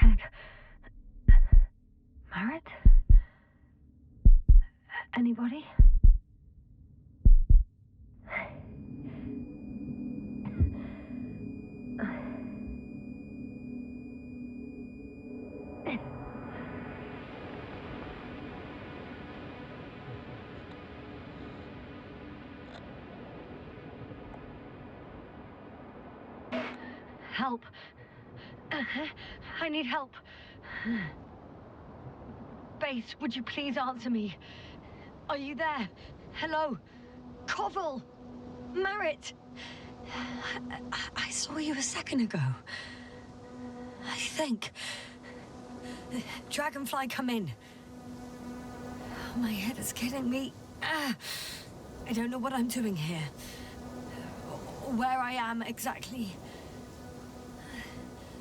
head. Marit? Anybody? Help. I need help. Base, would you please answer me? Are you there? Hello? Koval? Marit? I saw you a second ago. I think. Dragonfly, come in. My head is killing me. I don't know what I'm doing here. Where I am exactly.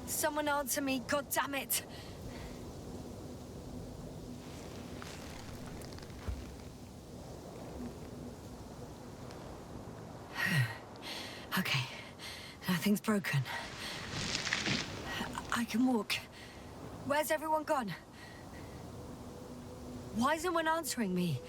Someone answer me, God damn it! Okay, nothing's broken. I can walk. Where's everyone gone? Why isn't one answering me?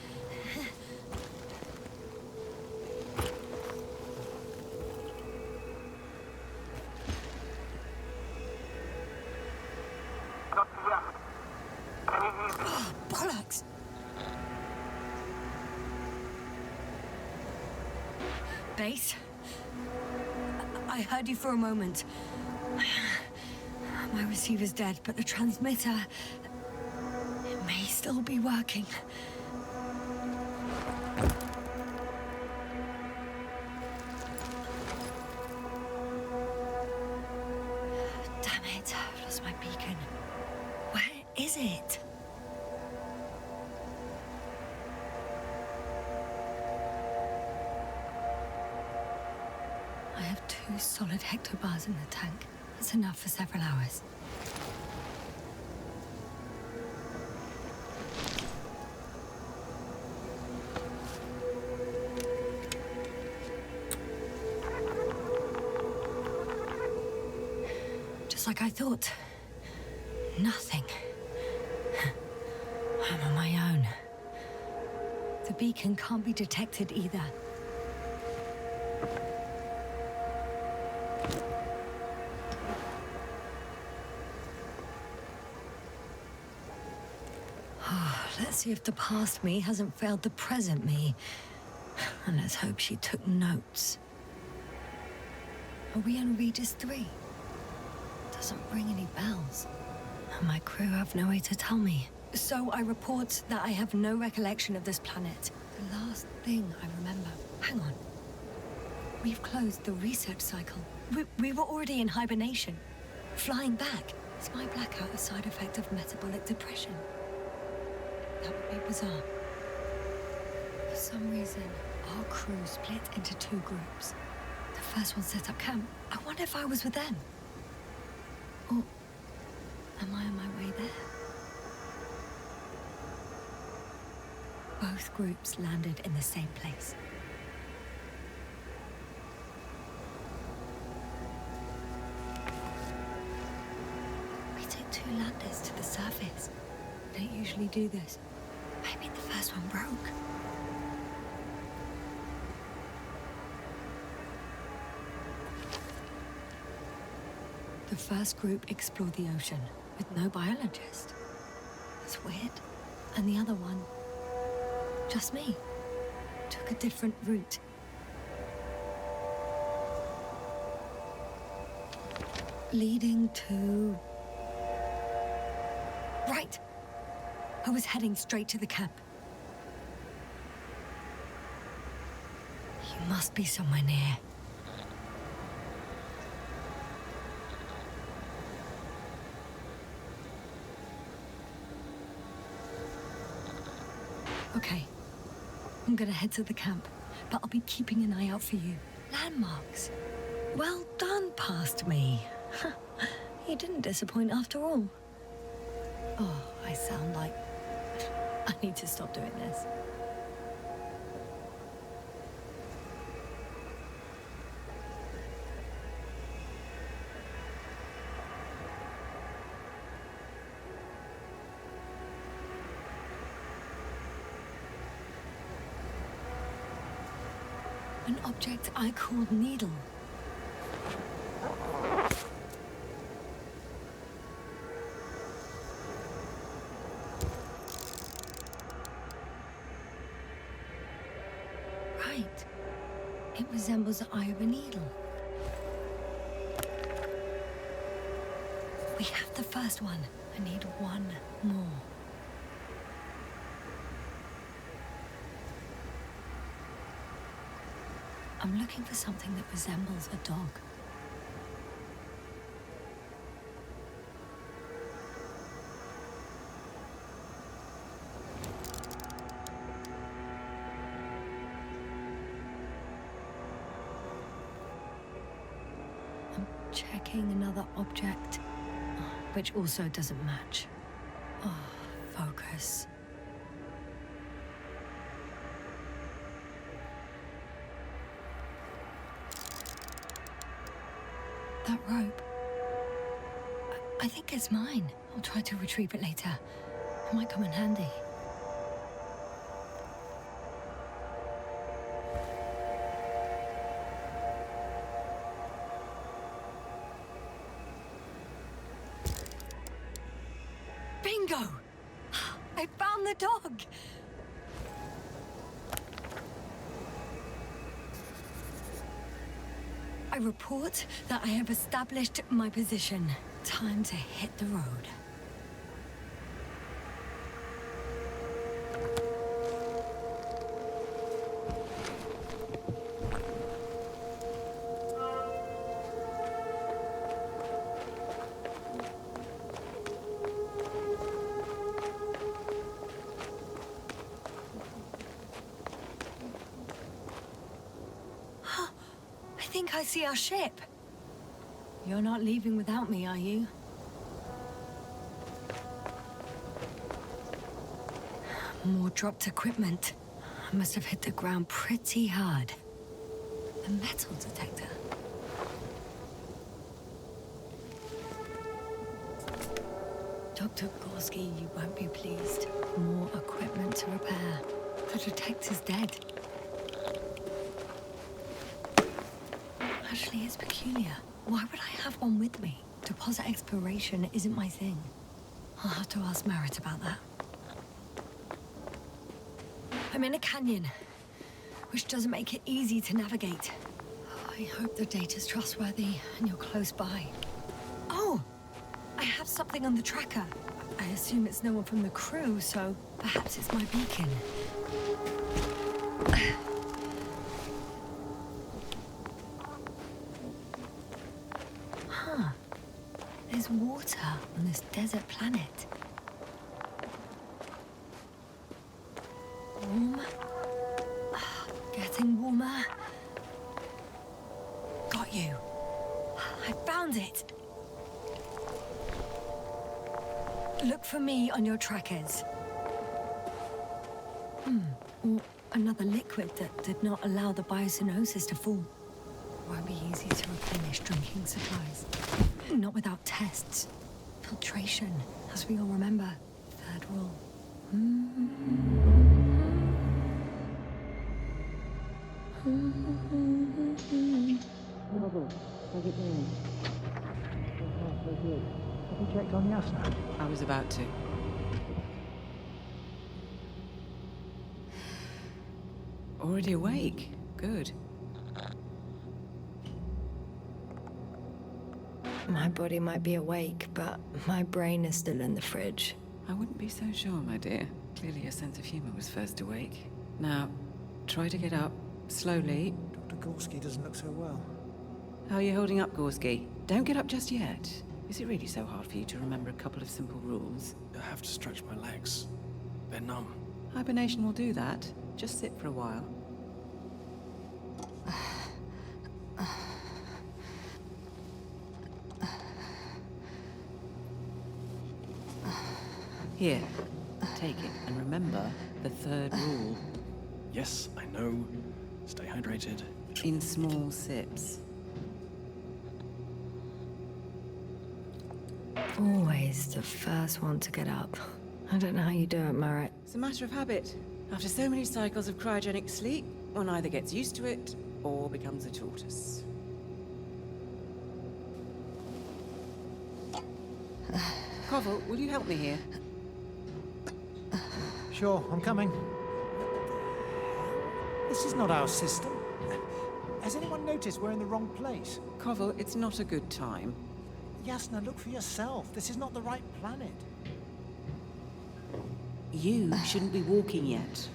Oh, bollocks! Base? I heard you for a moment. My receiver's dead, but the transmitter... it may still be working. Damn it, I've lost my beacon. Where is it? I have 2 solid hectobars in the tank. That's enough for several hours. Just like I thought. Nothing. I'm on my own. The beacon can't be detected either. Let's see if the past me hasn't failed the present me. And let's hope she took notes. Are we on Regis III? Doesn't ring any bells. And my crew have no way to tell me. So I report that I have no recollection of this planet. The last thing I remember... Hang on. We've closed the research cycle. We were already in hibernation. Flying back. Is my blackout a side effect of metabolic depression? That would be bizarre. For some reason, our crew split into 2 groups. The first one set up camp. I wonder if I was with them. Or am I on my way there? Both groups landed in the same place. We took 2 landers to the surface. We don't usually do this. Maybe the first one broke. The first group explored the ocean with no biologist. That's weird. And the other one, just me, took a different route. Leading to... Right! I was heading straight to the camp. You must be somewhere near. Okay. I'm gonna head to the camp, but I'll be keeping an eye out for you. Landmarks. Well done, past me. You didn't disappoint after all. Oh, I sound like... I need to stop doing this. An object I called needle. Right. It resembles the eye of a needle. We have the first one. I need one more. I'm looking for something that resembles a dog. I'm checking another object, which also doesn't match. Oh, focus. That rope. I think it's mine. I'll try to retrieve it later. It might come in handy. Bingo! I found the dog! I report that I have established my position. Time to hit the road. I think I see our ship. You're not leaving without me, are you? More dropped equipment. I must have hit the ground pretty hard. A metal detector. Dr. Gorski, you won't be pleased. More equipment to repair. The detector's dead. Actually, it's peculiar. Why would I have one with me? Deposit exploration isn't my thing. I'll have to ask Merritt about that. I'm in a canyon, which doesn't make it easy to navigate. I hope the data's trustworthy and you're close by. Oh! I have something on the tracker. I assume it's no one from the crew, so perhaps it's my beacon. There's water on this desert planet. Warm. Getting warmer. Got you. I found it. Look for me on your trackers. Or another liquid that did not allow the biocenosis to fall. Won't be easy to replenish drinking supplies. Not without tests. Filtration, as we all remember. Third rule. Robert, how's it going? So good. Have you checked on Yasnu? I was about to. Already awake? Good. My body might be awake, but my brain is still in the fridge. I wouldn't be so sure, my dear. Clearly your sense of humor was first awake. Now, try to get up, slowly. Dr. Gorski doesn't look so well. How are you holding up, Gorski? Don't get up just yet. Is it really so hard for you to remember a couple of simple rules? I have to stretch my legs. They're numb. Hibernation will do that. Just sit for a while. Here, take it, and remember the third rule. Yes, I know. Stay hydrated. In small sips. Always the first one to get up. I don't know how you do it, Merritt. It's a matter of habit. After so many cycles of cryogenic sleep, one either gets used to it, or becomes a tortoise. Koval, will you help me here? Sure, I'm coming. This is not our system. Has anyone noticed we're in the wrong place? Koval, it's not a good time. Yasna, look for yourself. This is not the right planet. You shouldn't be walking yet.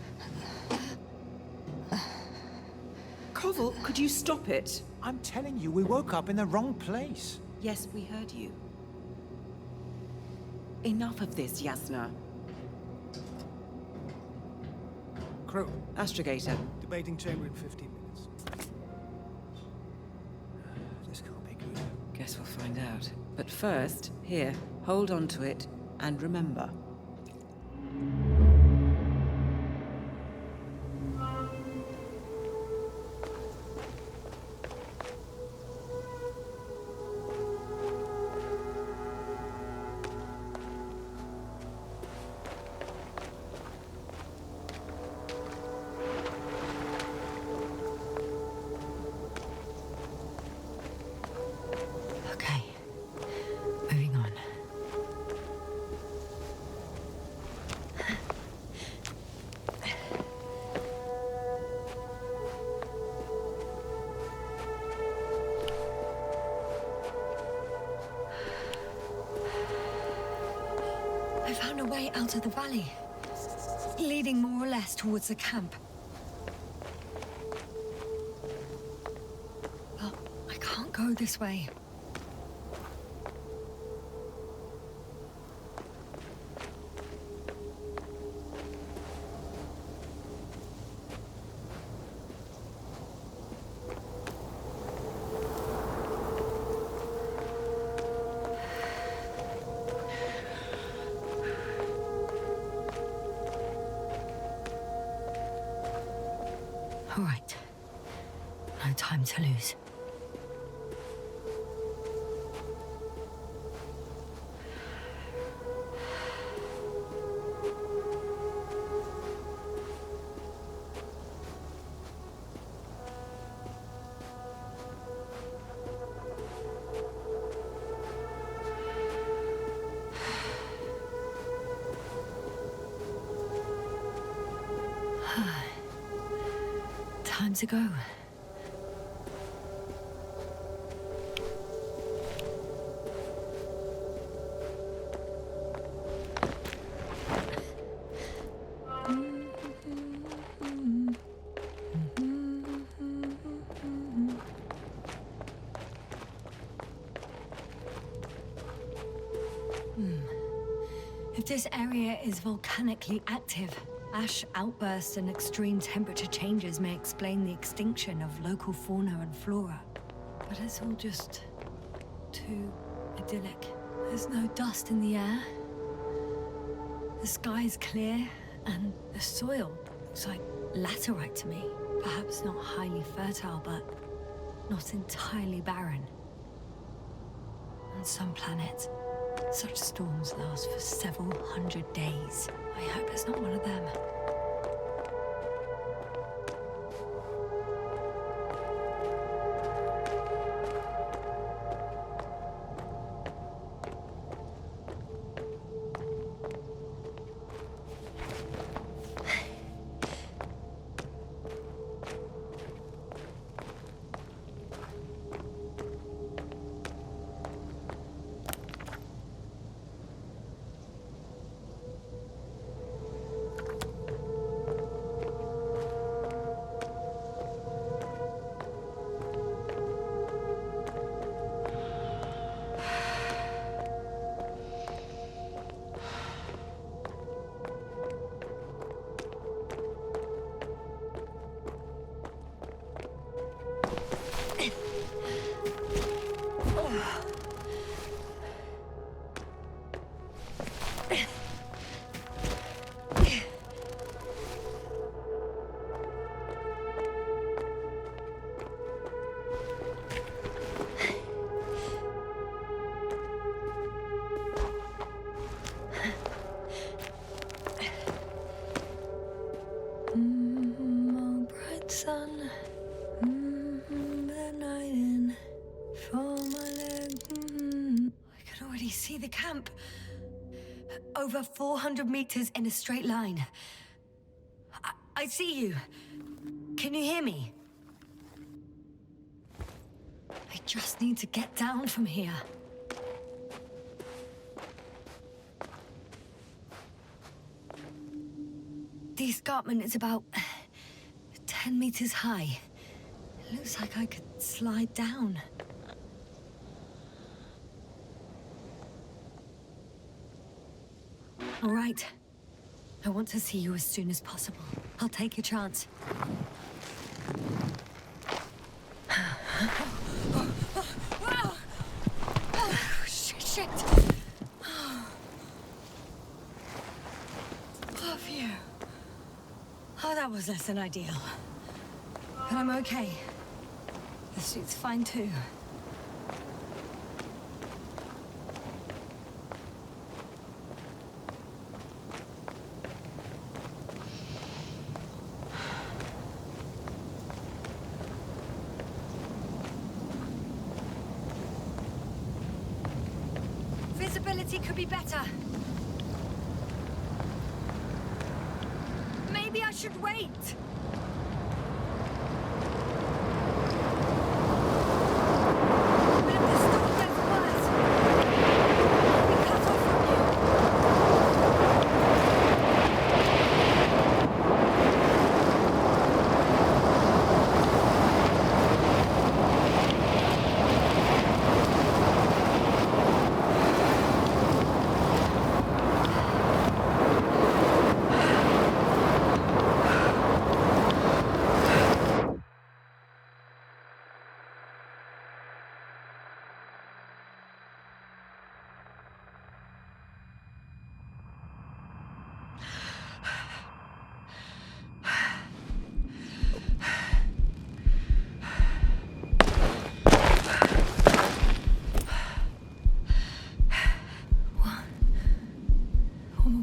Koval, could you stop it? I'm telling you, we woke up in the wrong place. Yes, we heard you. Enough of this, Yasna. Crew, Astrogator. debating chamber in 15 minutes. This can't be good. Guess we'll find out. But first, here, hold on to it and remember. Okay, moving on. I found a way out of the valley, leading more or less towards the camp. But I can't go this way. All right. No time to lose. Time to go. If this area is volcanically active, ash outbursts and extreme temperature changes may explain the extinction of local fauna and flora. But it's all just too idyllic. There's no dust in the air. The sky's clear, and the soil looks like laterite to me. Perhaps not highly fertile, but not entirely barren. On some planets, such storms last for several hundred days. I hope it's not one of them. the camp. Over 400 meters in a straight line. I see you. Can you hear me? I just need to get down from here. The escarpment is about 10 meters high. It looks like I could slide down. All right. I want to see you as soon as possible. I'll take your chance. Shit. Oh, phew. Oh, that was less than ideal. But I'm okay. The suit's fine too. Visibility could be better. Maybe I should wait. But if the storm gets worse, I'll be cut off from you.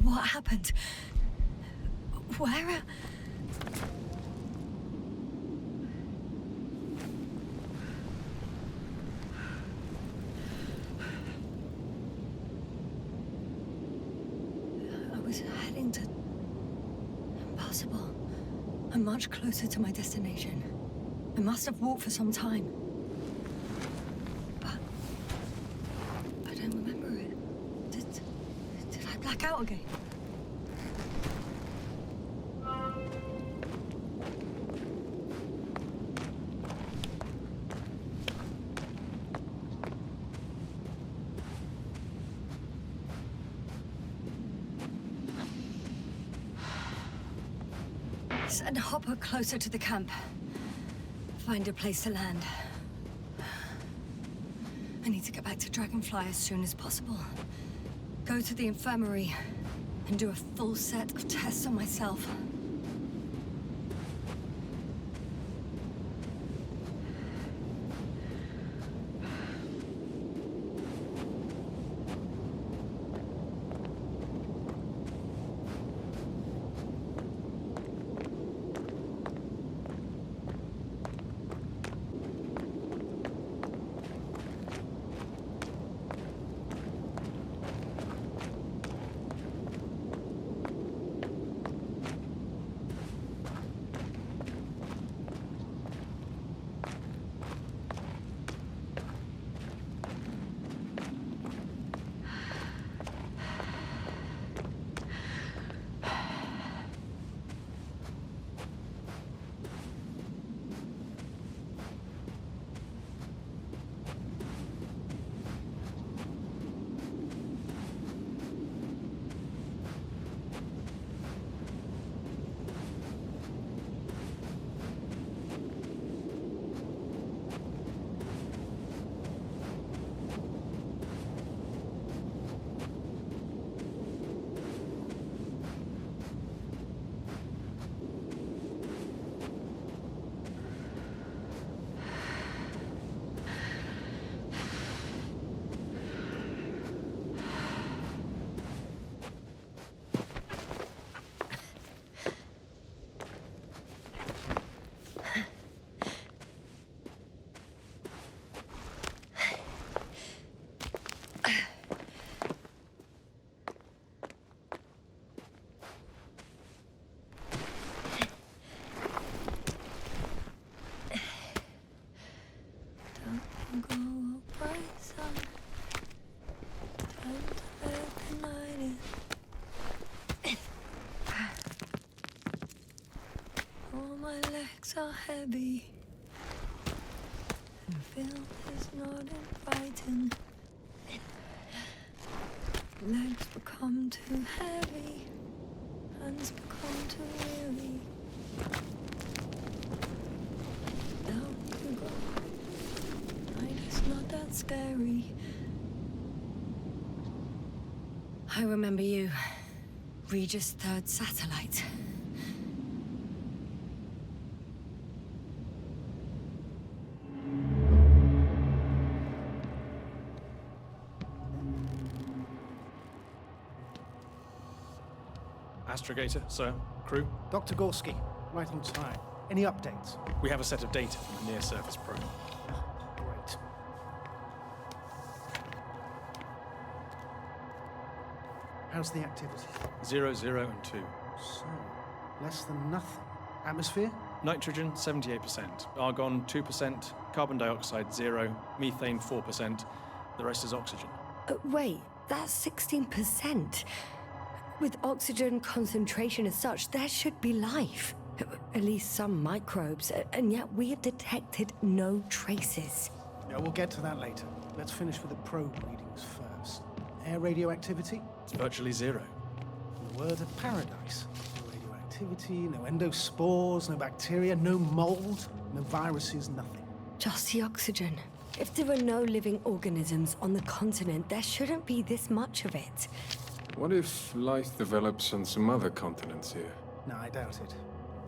What happened? Where? I was heading to... Impossible. I'm much closer to my destination. I must have walked for some time. But... I don't remember it. Did I black out again? Send Hopper closer to the camp. Find a place to land. I need to get back to Dragonfly as soon as possible. Go to the infirmary and do a full set of tests on myself. heavy. And filth is not inviting. Legs become too heavy. Hands become too weary. Down you go. Night is not that scary. I remember you. Regis third satellite. Astrogator, sir. Crew. Dr. Gorski, right on time. Any updates? We have a set of data from the near-surface probe. Great. How's the activity? 0, 0, and 2. So, less than nothing. Atmosphere? Nitrogen, 78%. Argon, 2%. Carbon dioxide, 0. Methane, 4%. The rest is oxygen. Wait, that's 16%. With oxygen concentration as such, there should be life. At least some microbes, and yet we have detected no traces. Yeah, we'll get to that later. Let's finish with the probe readings first. Air radioactivity? It's virtually 0. The word of paradise. No radioactivity, no endospores, no bacteria, no mold, no viruses, nothing. Just the oxygen. If there are no living organisms on the continent, there shouldn't be this much of it. What if life develops on some other continents here? No, I doubt it.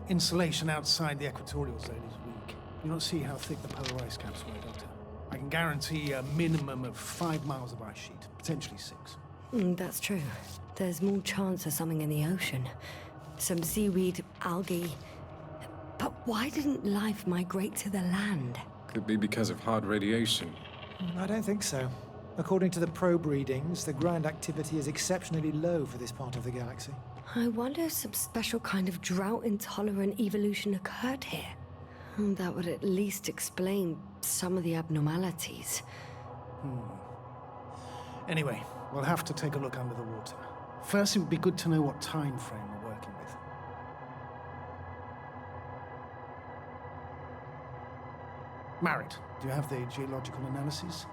Insulation outside the equatorial zone is weak. You don't see how thick the polar ice caps were, Doctor. I can guarantee a minimum of 5 miles of ice sheet, potentially 6. That's true. There's more chance of something in the ocean. Some seaweed, algae. But why didn't life migrate to the land? Could be because of hard radiation. I don't think so. According to the probe readings, the ground activity is exceptionally low for this part of the galaxy. I wonder if some special kind of drought-intolerant evolution occurred here. That would at least explain some of the abnormalities. Anyway, we'll have to take a look under the water. First, it would be good to know what time frame we're working with. Marriott, do you have the geological analysis?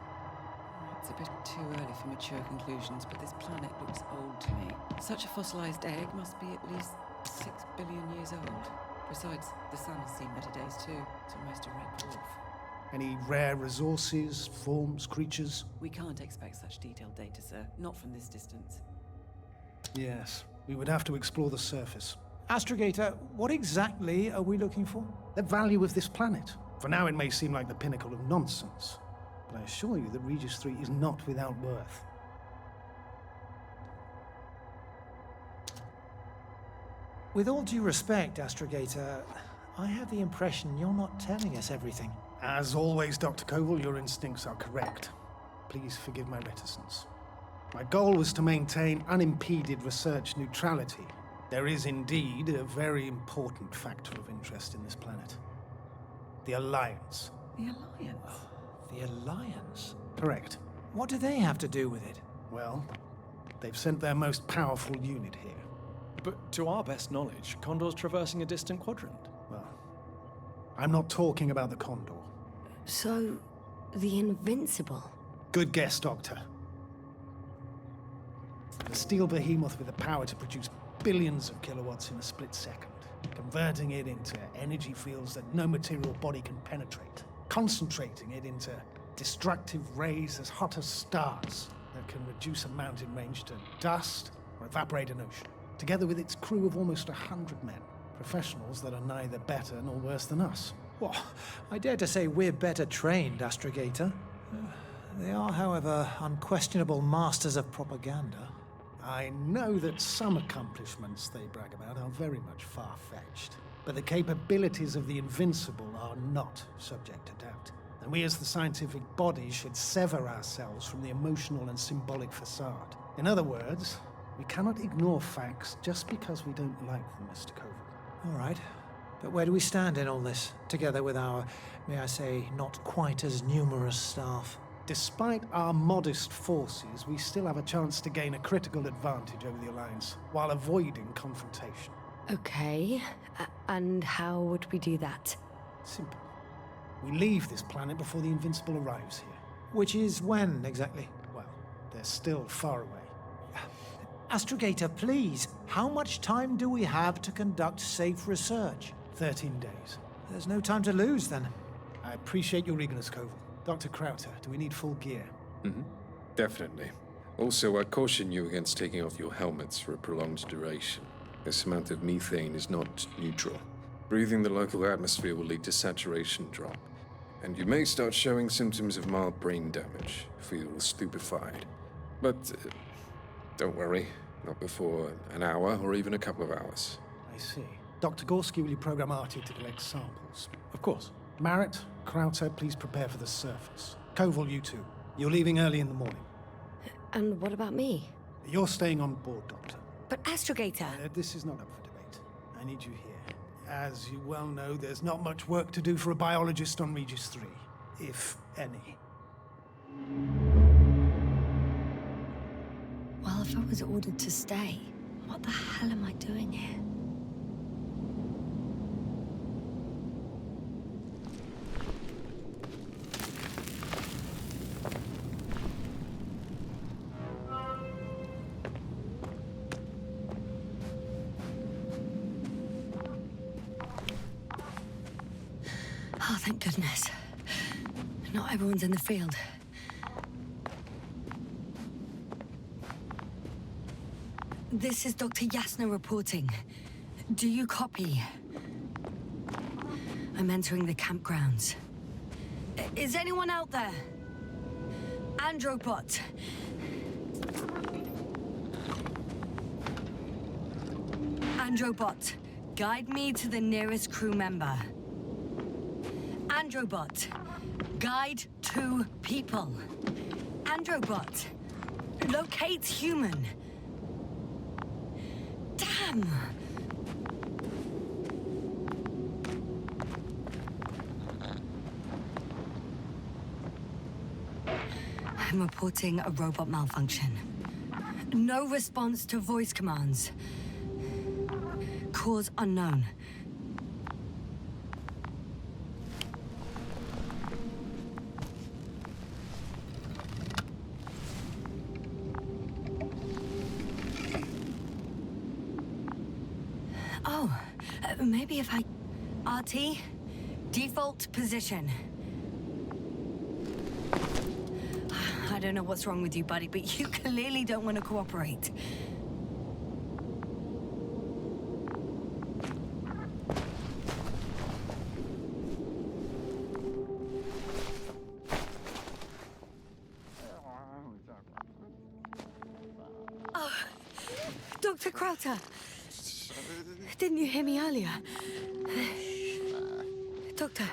It's a bit too early for mature conclusions, but this planet looks old to me. Such a fossilized egg must be at least 6 billion years old. Besides, the sun has seen better days too. It's almost a red dwarf. Any rare resources, forms, creatures? We can't expect such detailed data, sir. Not from this distance. Yes, we would have to explore the surface. Astrogator, what exactly are we looking for? The value of this planet. For now, it may seem like the pinnacle of nonsense, but I assure you that Regis III is not without worth. With all due respect, Astrogator, I have the impression you're not telling us everything. As always, Dr. Koval, your instincts are correct. Please forgive my reticence. My goal was to maintain unimpeded research neutrality. There is indeed a very important factor of interest in this planet. The Alliance. The Alliance? The Alliance? Correct. What do they have to do with it? Well, they've sent their most powerful unit here. But to our best knowledge, Condor's traversing a distant quadrant. Well, I'm not talking about the Condor. So, the Invincible. Good guess, Doctor. A steel behemoth with the power to produce billions of kilowatts in a split second, converting it into energy fields that no material body can penetrate, concentrating it into destructive rays as hot as stars that can reduce a mountain range to dust or evaporate an ocean, together with its crew of almost 100 men, professionals that are neither better nor worse than us. Well, I dare to say we're better trained, Astrogator. They are, however, unquestionable masters of propaganda. I know that some accomplishments they brag about are very much far-fetched, but the capabilities of the Invincible are not subject to doubt. And we as the scientific body should sever ourselves from the emotional and symbolic facade. In other words, we cannot ignore facts just because we don't like them, Mr. Koval. All right. But where do we stand in all this, together with our, may I say, not quite as numerous staff? Despite our modest forces, we still have a chance to gain a critical advantage over the Alliance, while avoiding confrontation. Okay, and how would we do that? Simple. We leave this planet before the Invincible arrives here. Which is when, exactly? Well, they're still far away. Astrogator, please, how much time do we have to conduct safe research? 13 days. There's no time to lose, then. I appreciate your eagerness, Koval. Dr. Krauter, do we need full gear? Definitely. Also, I caution you against taking off your helmets for a prolonged duration. This amount of methane is not neutral. Breathing the local atmosphere will lead to saturation drop, and you may start showing symptoms of mild brain damage, feel stupefied. But don't worry, not before an hour or even a couple of hours. I see. Dr. Gorski, will you program Artie to collect samples? Of course. Marrett, Krauter, please prepare for the surface. Koval, you two. You're leaving early in the morning. And what about me? You're staying on board, Doctor. But Astrogator... This is not up for debate. I need you here. As you well know, there's not much work to do for a biologist on Regis III, if any. Well, if I was ordered to stay, what the hell am I doing here? Oh, thank goodness. Not everyone's in the field. This is Dr. Yassnu reporting. Do you copy? I'm entering the campgrounds. Is anyone out there? Androbot. Androbot, guide me to the nearest crew member. Androbot, guide 2 people. Androbot, locate human. Damn! I'm reporting a robot malfunction. No response to voice commands. Cause unknown. Oh, maybe if I... RT, default position. I don't know what's wrong with you, buddy, but you clearly don't want to cooperate. Oh, Dr. Krauter. Didn't you hear me earlier? Doctor,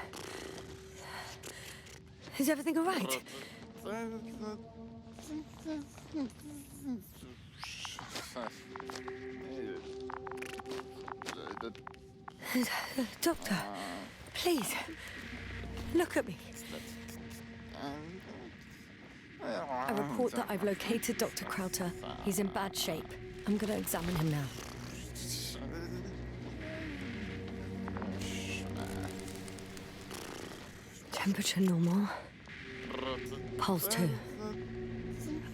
is everything all right? Doctor, please, look at me. I report that I've located Dr. Krauter. He's in bad shape. I'm going to examine him now. Temperature normal. Pulse 2.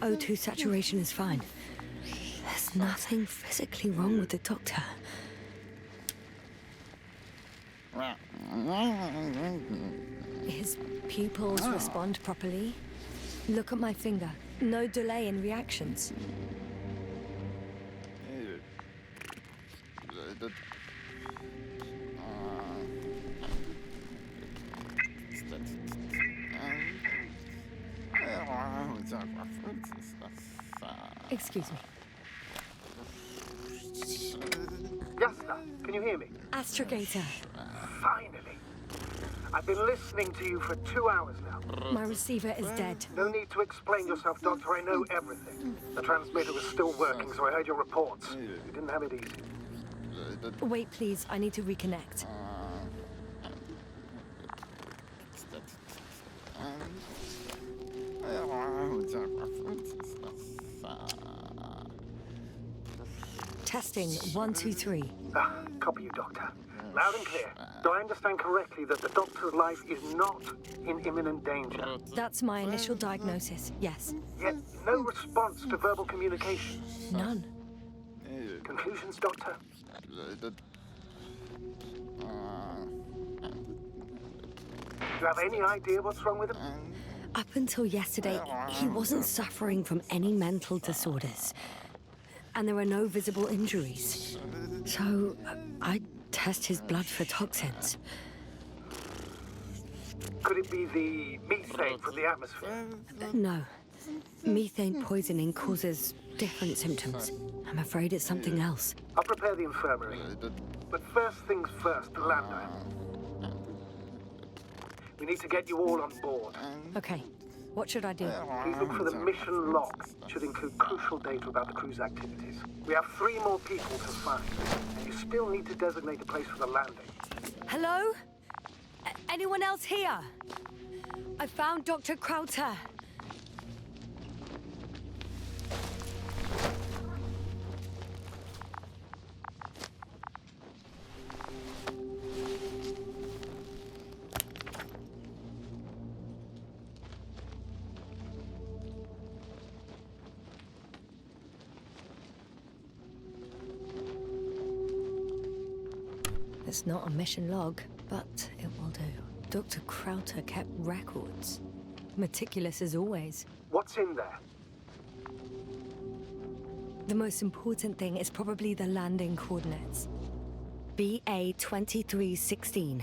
O2 saturation is fine. There's nothing physically wrong with the doctor. His pupils respond properly. Look at my finger. No delay in reactions. Excuse me. Yasna, can you hear me? Astrogator. Finally. I've been listening to you for 2 hours now. My receiver is dead. No need to explain yourself, Doctor. I know everything. The transmitter was still working, so I heard your reports. You didn't have it easy. Wait, please. I need to reconnect. Testing 1, 2, 3. Copy you, Doctor. Loud and clear. Do I understand correctly that the doctor's life is not in imminent danger? That's my initial diagnosis, yes. Yet no response to verbal communication. None. Conclusions, Doctor? Do you have any idea what's wrong with him? Up until yesterday, he wasn't suffering from any mental disorders. And there were no visible injuries. So, I test his blood for toxins. Could it be the methane from the atmosphere? No. Methane poisoning causes different symptoms. I'm afraid it's something else. I'll prepare the infirmary. But first things first, the lander. We need to get you all on board. Okay. What should I do? Please look for the mission log. It should include crucial data about the crew's activities. We have 3 more people to find, and you still need to designate a place for the landing. Hello? Anyone else here? I found Dr. Krauter. It's not a mission log, but it will do. Dr. Krauter kept records. Meticulous as always. What's in there? The most important thing is probably the landing coordinates. BA 2316.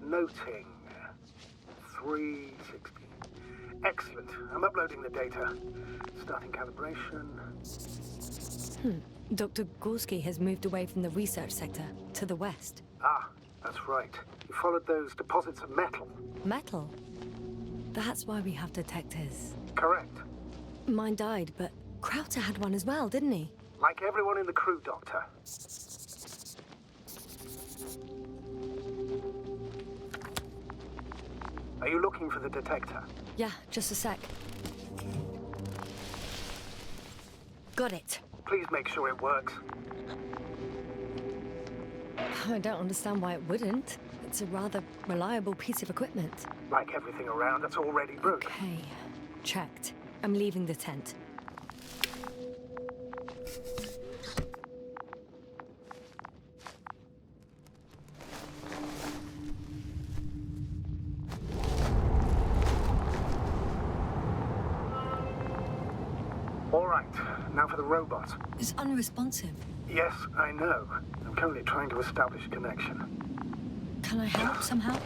Noting. 316. Excellent. I'm uploading the data. Starting calibration. Dr. Gorski has moved away from the research sector to the west. Ah, that's right. You followed those deposits of metal. Metal? That's why we have detectors. Correct. Mine died, but Krauter had one as well, didn't he? Like everyone in the crew, Doctor. Are you looking for the detector? Yeah, just a sec. Got it. Please make sure it works. I don't understand why it wouldn't. It's a rather reliable piece of equipment. Like everything around that's already broken. Okay, checked. I'm leaving the tent. All right, now for the robot. It's unresponsive. Yes, I know. I'm currently trying to establish a connection. Can I help somehow?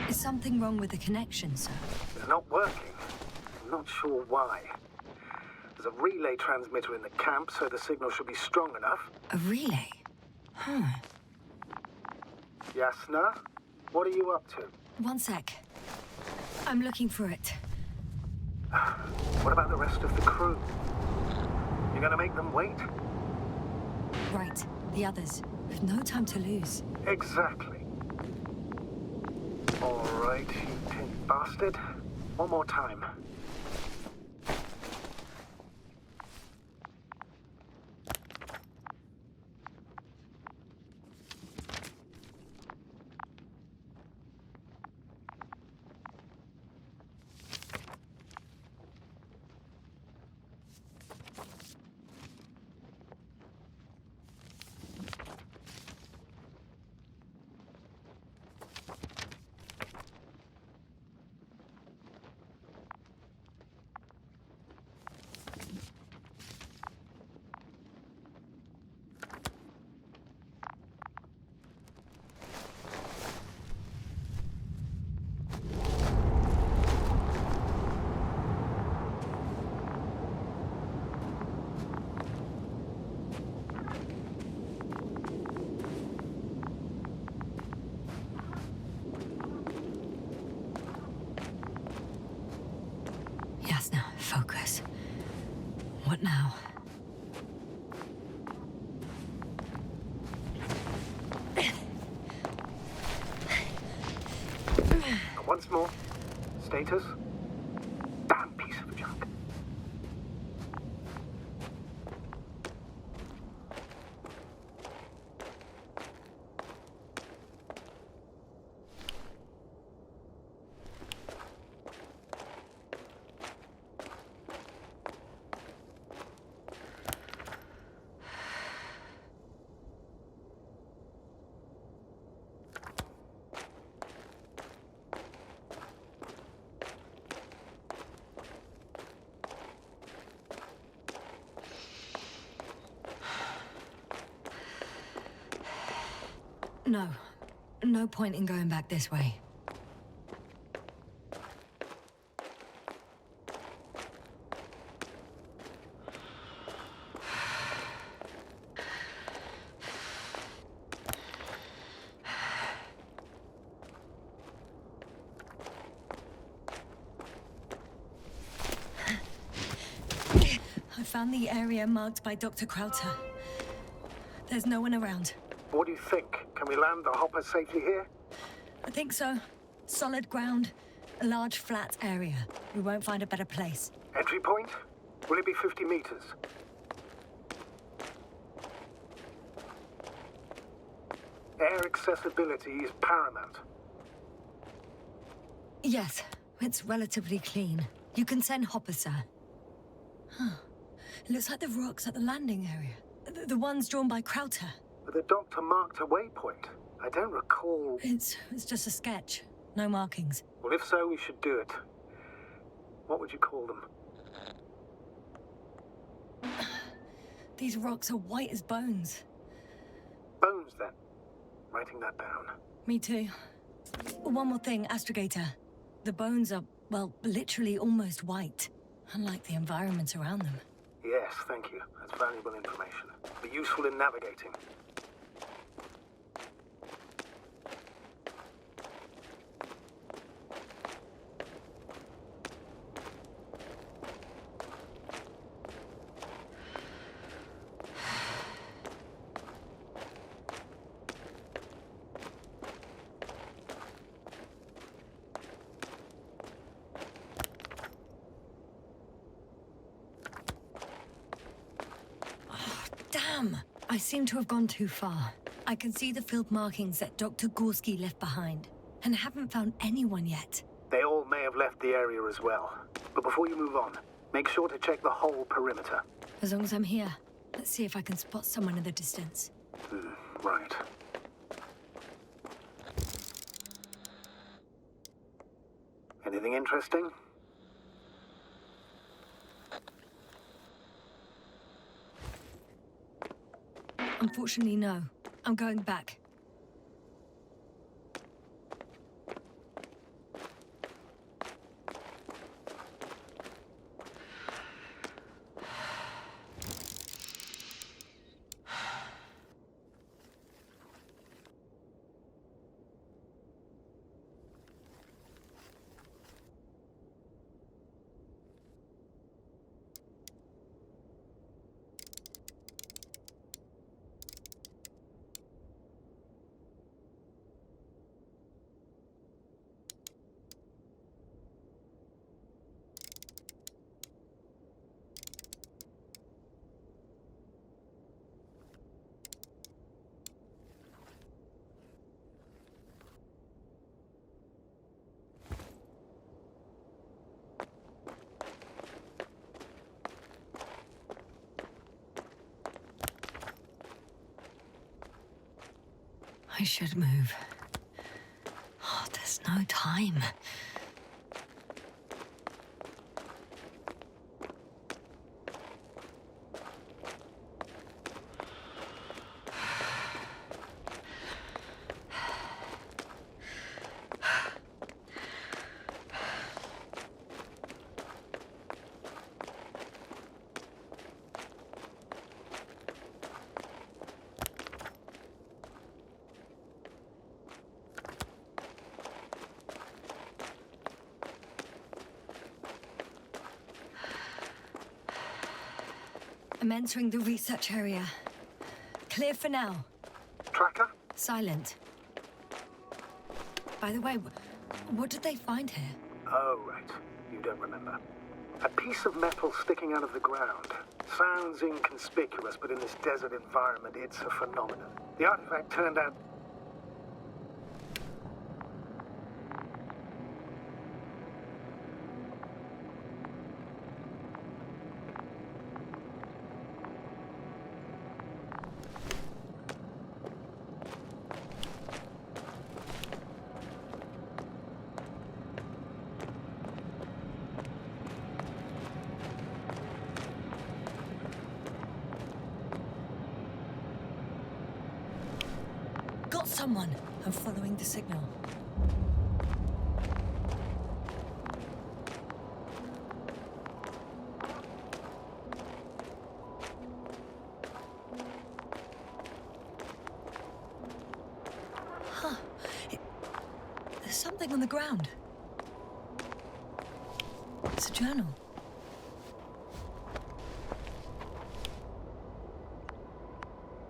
Is something wrong with the connection, sir? It's not working. I'm not sure why. There's a relay transmitter in the camp, so the signal should be strong enough. A relay? Huh. Yasnu, what are you up to? One sec. I'm looking for it. What about the rest of the crew? You gonna make them wait? Right, the others. We've no time to lose. Exactly. All right, you tin bastard. One more time. Yasnu, focus. What now? Once more. Status? Damn piece of junk. No. No point in going back this way. I found the area marked by Dr. Krauter. There's no one around. What do you think? Can we land the hopper safely here? I think so. Solid ground, a large flat area. We won't find a better place. Entry point? Will it be 50 meters? Air accessibility is paramount. Yes, it's relatively clean. You can send hopper, sir. Huh. It looks like the rocks at the landing area. The ones drawn by Krauter. But the doctor marked a waypoint. I don't recall... It's just a sketch. No markings. Well, if so, we should do it. What would you call them? These rocks are white as bones. Bones, then. Writing that down. Me too. One more thing, Astrogator. The bones are, well, literally almost white. Unlike the environment around them. Yes, thank you. That's valuable information. Be useful in navigating. Damn! I seem to have gone too far. I can see the field markings that Dr. Gorski left behind, and haven't found anyone yet. They all may have left the area as well. But before you move on, make sure to check the whole perimeter. As long as I'm here, let's see if I can spot someone in the distance. Right. Anything interesting? Unfortunately, no. I'm going back. I should move. Oh, there's no time. I'm entering the research area. Clear for now. Tracker? Silent. By the way, what did they find here? Oh, right. You don't remember. A piece of metal sticking out of the ground. Sounds inconspicuous, but in this desert environment, it's a phenomenon. The artifact turned out... got someone. I'm following the signal. Huh. There's something on the ground. It's a journal.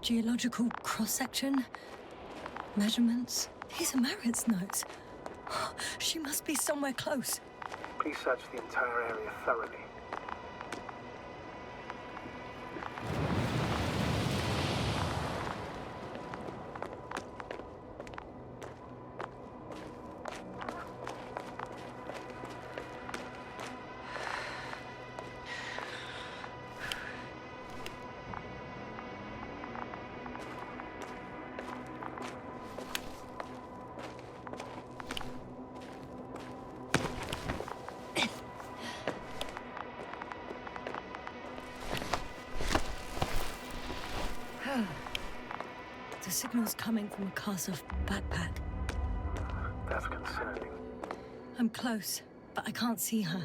Geological cross-section, measurements. These are Marit's notes. She must be somewhere close. Please search the entire area thoroughly. The signal's coming from a cast-off backpack. That's concerning. I'm close, but I can't see her.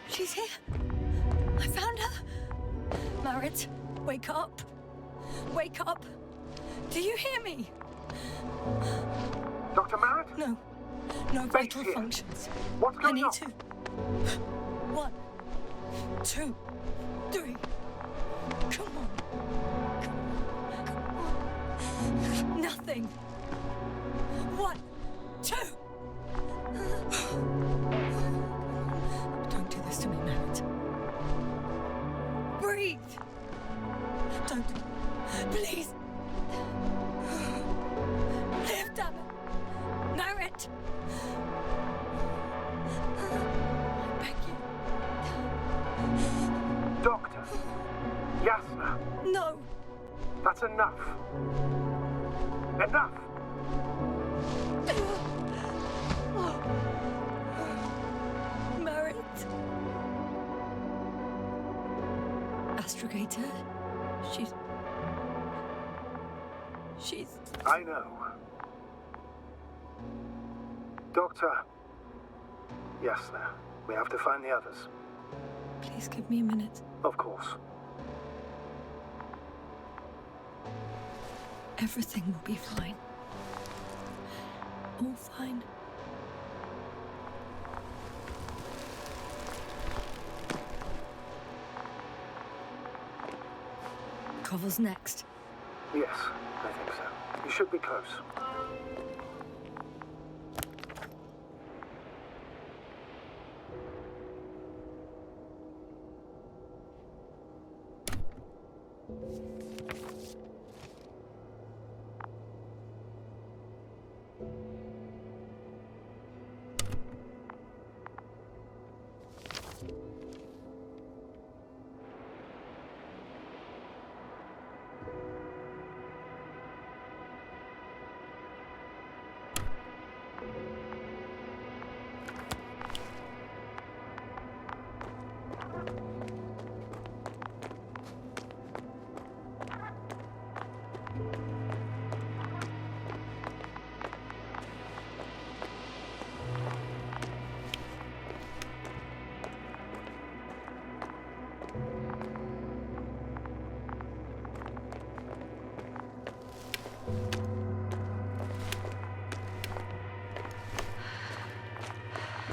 She's here. I found her. Marit, wake up. Wake up. Do you hear me? Dr. Marit? No. No vital here. functions. What's I going need on? to. 1, 2, 3. Come on. Nothing. 1, 2. Don't do this to me, Marit. Breathe. Don't. Please. Live, damn it. Marit. I beg you. Doctor. Yasna. No. That's enough. Enough. Marit. Astrogator. She's... I know. Doctor. Yasna, we have to find the others. Please give me a minute. Of course. Everything will be fine. All fine. Koval's next. Yes, I think so. You should be close.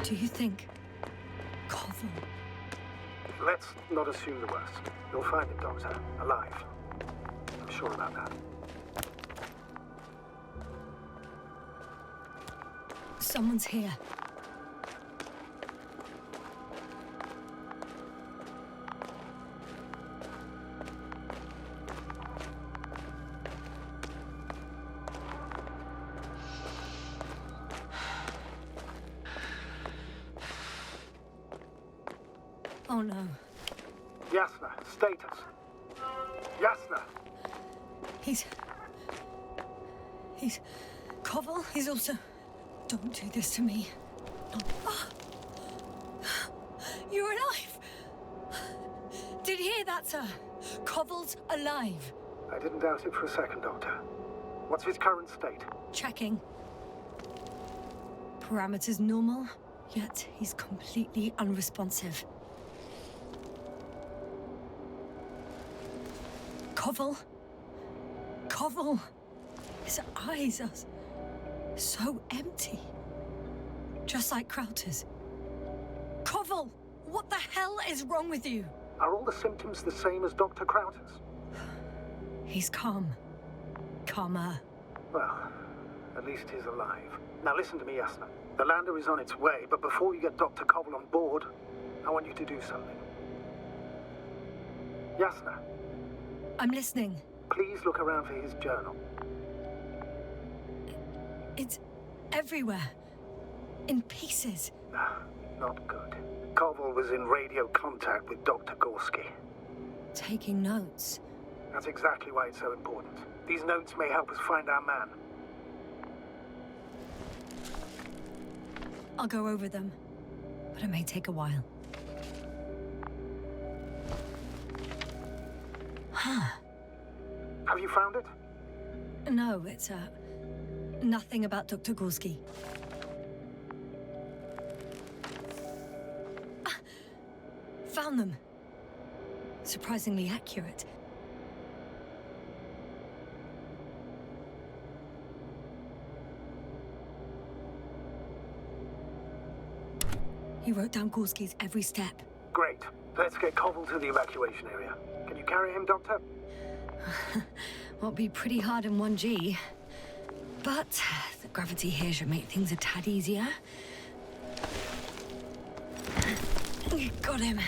Do you think Koval? Let's not assume the worst. You'll find him, Doctor, alive. I'm sure about that. Someone's here. Oh no. Yasna, status. Yasna! He's Koval. He's also... Don't do this to me. No. Oh. You're alive. Did you hear that, sir? Koval's alive. I didn't doubt it for a second, Doctor. What's his current state? Checking. Parameters normal, yet he's completely unresponsive. Koval? Koval? His eyes are so empty. Just like Krauter's. Koval! What the hell is wrong with you? Are all the symptoms the same as Dr. Krauter's? He's calm. Calmer. Well, at least he's alive. Now listen to me, Yassna. The lander is on its way, but before you get Dr. Koval on board, I want you to do something. Yassna, I'm listening. please look around for his journal. It's everywhere. In pieces. Not good. Koval was in radio contact with Dr. Gorski. Taking notes. That's exactly why it's so important. These notes may help us find our man. I'll go over them, but it may take a while. Huh. Have you found it? No, it's, nothing about Dr. Gorski. Ah, found them. Surprisingly accurate. He wrote down Gorski's every step. Great. Let's get Koval to the evacuation area. Can you carry him, Doctor? Won't be pretty hard in 1G. But the gravity here should make things a tad easier. Got him.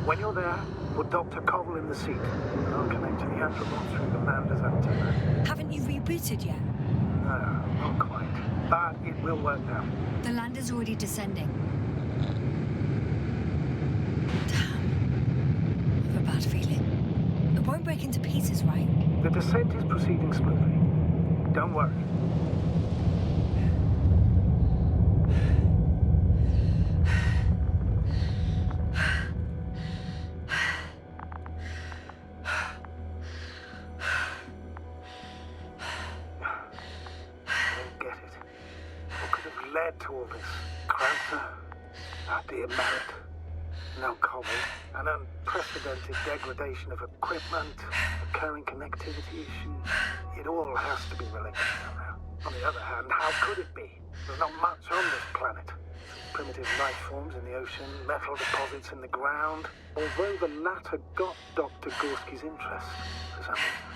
When you're there, put Dr. Koval in the seat. I'll connect to the Astrobot through the lander's antenna. Haven't you rebooted yet? No, not quite. But it will work now. The lander's already descending. Damn. I have a bad feeling. It won't break into pieces, right? The descent is proceeding smoothly. Don't worry. To all this. Krauter, our dear Merritt, now Koval, an unprecedented degradation of equipment, recurring connectivity issues. It all has to be related somehow. On the other hand, how could it be? There's not much on this planet. Primitive life forms in the ocean, metal deposits in the ground. Although the latter got Dr. Gorski's interest for some reason.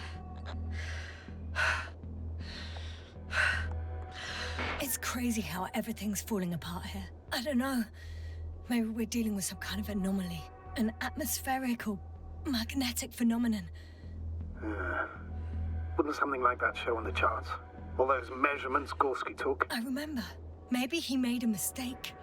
It's crazy how everything's falling apart here. I don't know. Maybe we're dealing with some kind of anomaly. An atmospheric or magnetic phenomenon. Wouldn't something like that show on the charts? All those measurements Gorski took? I remember. Maybe he made a mistake.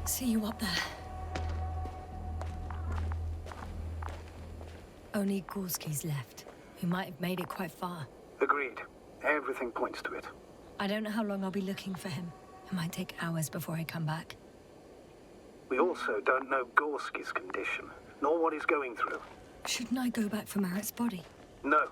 See you up there. Only Gorski's left. He might have made it quite far. Agreed. Everything points to it. I don't know how long I'll be looking for him. It might take hours before I come back. We also don't know Gorski's condition, nor what he's going through. Shouldn't I go back for Merritt's body? No.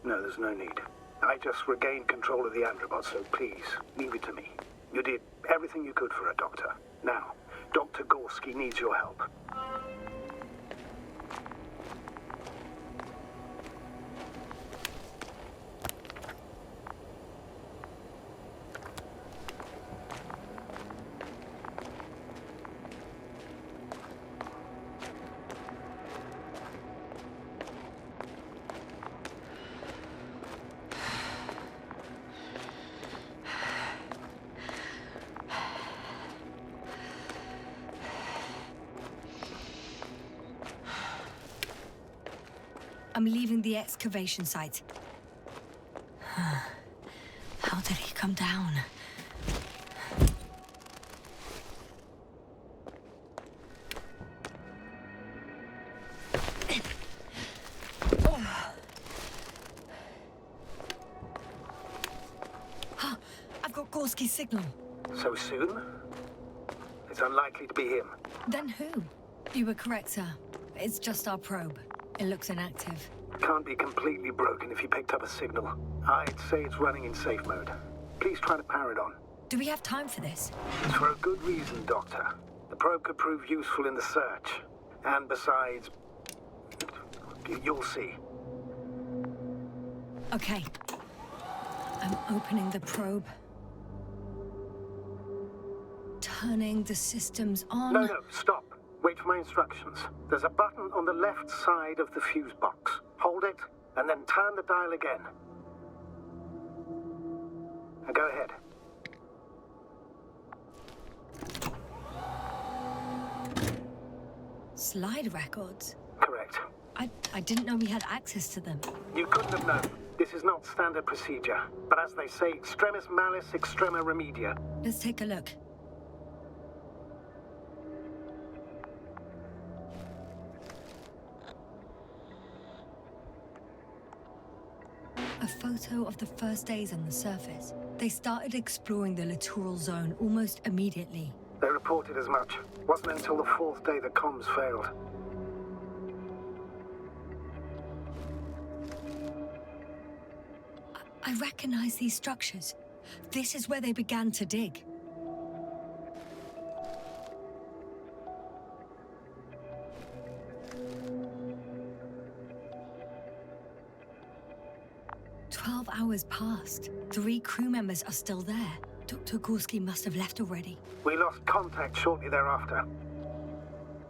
No, there's no need. I just regained control of the Androbot, so please, leave it to me. You did everything you could for a doctor. Now, Dr. Gorski needs your help. I'm leaving the excavation site. How did he come down? I've got Gorski's signal. So soon? It's unlikely to be him. Then who? You were correct, sir. It's just our probe. It looks inactive. Can't be completely broken if you picked up a signal. I'd say it's running in safe mode. Please try to power it on. Do we have time for this? It's for a good reason, Doctor. The probe could prove useful in the search. And besides, you'll see. Okay. I'm opening the probe. Turning the systems on. No, stop. Wait for my instructions. There's a button on the left side of the fuse box. Hold it, and then turn the dial again. Now go ahead. Slide records? Correct. I didn't know we had access to them. You couldn't have known. This is not standard procedure. But as they say, extremis malice, extrema remedia. Let's take a look. A photo of the first days on the surface. They started exploring the littoral zone almost immediately. They reported as much. Wasn't until the fourth day that comms failed. I recognize these structures. This is where they began to dig. Hours passed. 3 crew members are still there. Dr. Gorski must have left already. We lost contact shortly thereafter.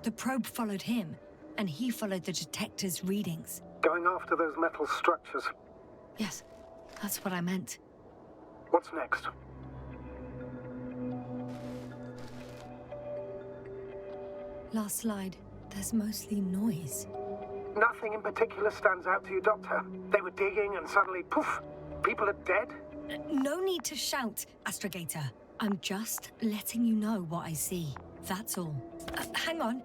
The probe followed him, and he followed the detector's readings. Going after those metal structures. Yes, that's what I meant. What's next? Last slide. There's mostly noise. Nothing in particular stands out to you, Doctor. They were digging and suddenly, poof, people are dead? No need to shout, Astrogator. I'm just letting you know what I see. That's all. Hang on.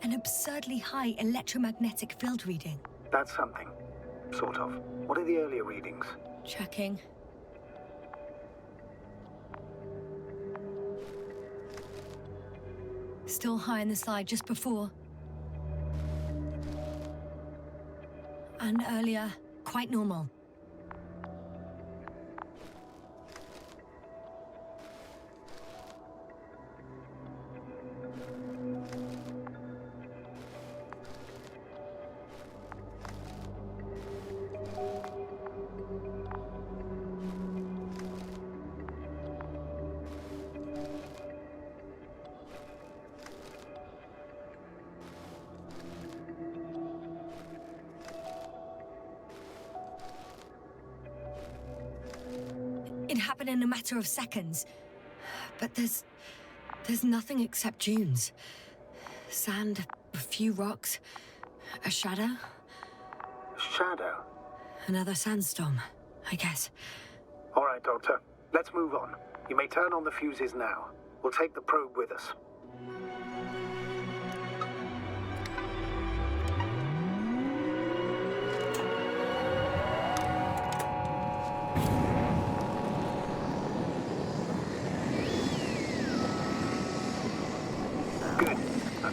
An absurdly high electromagnetic field reading. That's something. Sort of. What are the earlier readings? Checking. Still high in the slide just before. And earlier, quite normal. It happened in a matter of seconds. But there's nothing except dunes. Sand, a few rocks, a shadow. Shadow? Another sandstorm, I guess. All right, Doctor. Let's move on. You may turn on the fuses now. We'll take the probe with us.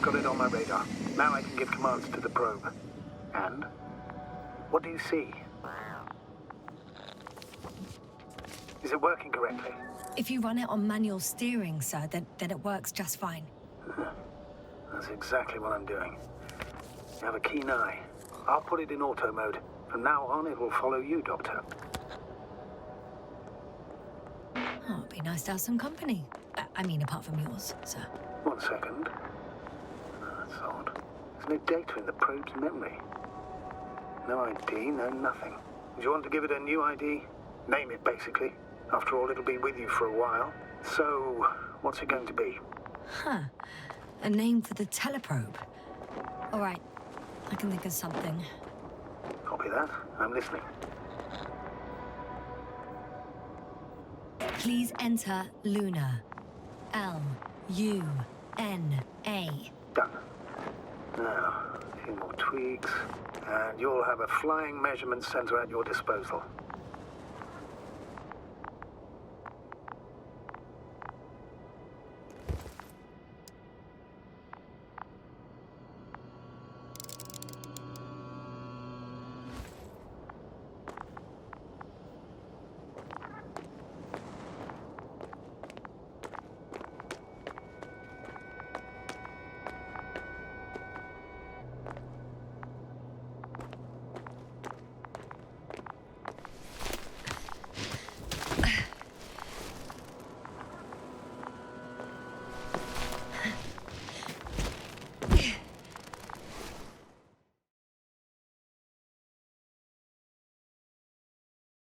Got it on my radar. Now I can give commands to the probe. And? What do you see? Is it working correctly? If you run it on manual steering, sir, then it works just fine. That's exactly what I'm doing. You have a keen eye. I'll put it in auto mode. From now on, it will follow you, Doctor. Oh, it'd be nice to have some company. I mean, apart from yours, sir. 1 second. That's odd. There's no data in the probe's memory. No ID, no nothing. Do you want to give it a new ID? Name it, basically. After all, it'll be with you for a while. So, what's it going to be? Huh. A name for the teleprobe. All right. I can think of something. Copy that. I'm listening. Please enter Luna. L-U-N-A. Done. Now, a few more tweaks, and you'll have a flying measurement center at your disposal.